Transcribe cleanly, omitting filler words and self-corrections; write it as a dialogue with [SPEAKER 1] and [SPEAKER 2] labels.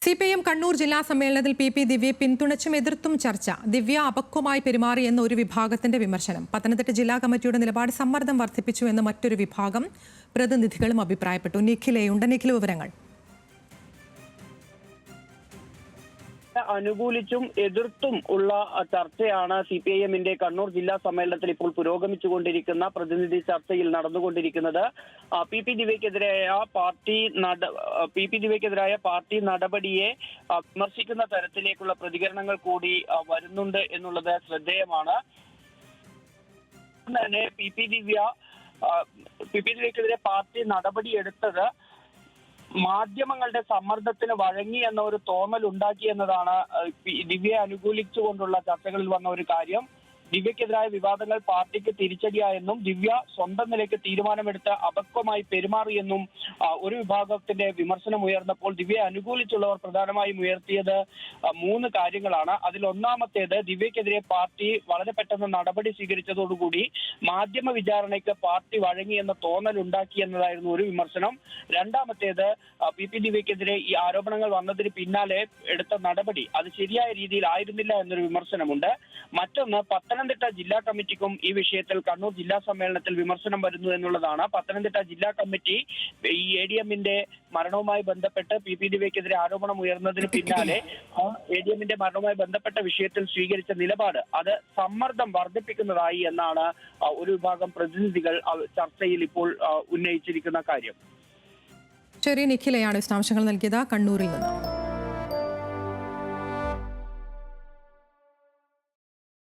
[SPEAKER 1] CPIM Kannur ജില്ലാ സമ്മേളനത്തിൽ P ദിവ്യയെ പിന്തുണച്ചും എതിർത്തും ചർച്ച. ദിവ്യ അപക്വമായി പെരുമാറിയെന്ന ഒരു വിഭാഗത്തിന്റെ വിമർശനം. പത്തനംതിട്ട ജില്ലാ കമ്മിറ്റിയുടെ നിലപാട് സമ്മർദ്ദം വർദ്ധിപ്പിച്ചു എന്ന മറ്റൊരു വിഭാഗം പ്രതിനിധികളും അഭിപ്രായപ്പെട്ടു. നിഖിലയുണ്ട്. നിഖില, വിവരങ്ങൾ.
[SPEAKER 2] അനുകൂലിച്ചും എതിർത്തും ഉള്ള ചർച്ചയാണ് CPIMന്റെ കണ്ണൂർ ജില്ലാ സമ്മേളനത്തിൽ ഇപ്പോൾ പുരോഗമിച്ചുകൊണ്ടിരിക്കുന്ന പ്രതിനിധി ചർച്ചയിൽ നടന്നുകൊണ്ടിരിക്കുന്നത്. പി പി ദിവ്യക്കെതിരായ പാർട്ടി നടപടിയെ വിമർശിക്കുന്ന തരത്തിലേക്കുള്ള പ്രതികരണങ്ങൾ കൂടി വരുന്നുണ്ട് എന്നുള്ളത് ശ്രദ്ധേയമാണ്. തന്നെ പി പി ദിവ്യക്കെതിരെ പാർട്ടി നടപടിയെടുത്തത് മാധ്യമങ്ങളുടെ സമ്മർദ്ദത്തിന് വഴങ്ങി എന്ന ഒരു തോന്നൽ ഉണ്ടാക്കി എന്നതാണ് ദിവ്യയെ അനുകൂലിച്ചുകൊണ്ടുള്ള ചർച്ചകളിൽ വന്ന ഒരു കാര്യം. ദിവ്യക്കെതിരായ വിവാദങ്ങൾ പാർട്ടിക്ക് തിരിച്ചടിയായെന്നും ദിവ്യ സ്വന്തം നിലയ്ക്ക് തീരുമാനമെടുത്ത് അപക്വമായി പെരുമാറിയെന്നും ഒരു വിഭാഗത്തിന്റെ വിമർശനം ഉയർന്നപ്പോൾ ദിവ്യയെ അനുകൂലിച്ചുള്ളവർ പ്രധാനമായും ഉയർത്തിയത് 3 കാര്യങ്ങളാണ്. അതിൽ ഒന്നാമത്തേത്, ദിവ്യക്കെതിരെ പാർട്ടി വളരെ പെട്ടെന്ന് നടപടി സ്വീകരിച്ചതോടുകൂടി മാധ്യമ വിചാരണയ്ക്ക് പാർട്ടി വഴങ്ങി എന്ന തോന്നൽ ഉണ്ടാക്കി എന്നതായിരുന്നു ഒരു വിമർശനം. രണ്ടാമത്തേത്, പി ദിവ്യക്കെതിരെ ഈ ആരോപണങ്ങൾ വന്നതിന് പിന്നാലെ എടുത്ത നടപടി അത് ശരിയായ രീതിയിൽ ആയിരുന്നില്ല എന്നൊരു വിമർശനമുണ്ട്. മറ്റൊന്ന്, പത്തനംതിട്ട ജില്ലാ കമ്മിറ്റിക്കും ഈ വിഷയത്തിൽ കണ്ണൂർ ജില്ലാ സമ്മേളനത്തിൽ വിമർശനം വരുന്നു എന്നുള്ളതാണ്. പത്തനംതിട്ട ജില്ലാ കമ്മിറ്റി ഈ ADMന്റെ മരണവുമായി ബന്ധപ്പെട്ട് പി ദിവ്യക്കെതിരെ ആരോപണം ഉയർന്നതിന് പിന്നാലെ ADMന്റെ മരണവുമായി ബന്ധപ്പെട്ട വിഷയത്തിൽ സ്വീകരിച്ച നിലപാട് അത് സമ്മർദ്ദം വർദ്ധിപ്പിക്കുന്നതായി എന്നാണ് ഒരു വിഭാഗം പ്രതിനിധികൾ ചർച്ചയിൽ ഇപ്പോൾ ഉന്നയിച്ചിരിക്കുന്ന കാര്യം.
[SPEAKER 1] ശരി, നിഖിലയാണ് വിശദാംശങ്ങൾ നൽകിയത് കണ്ണൂരിൽ നിന്ന്.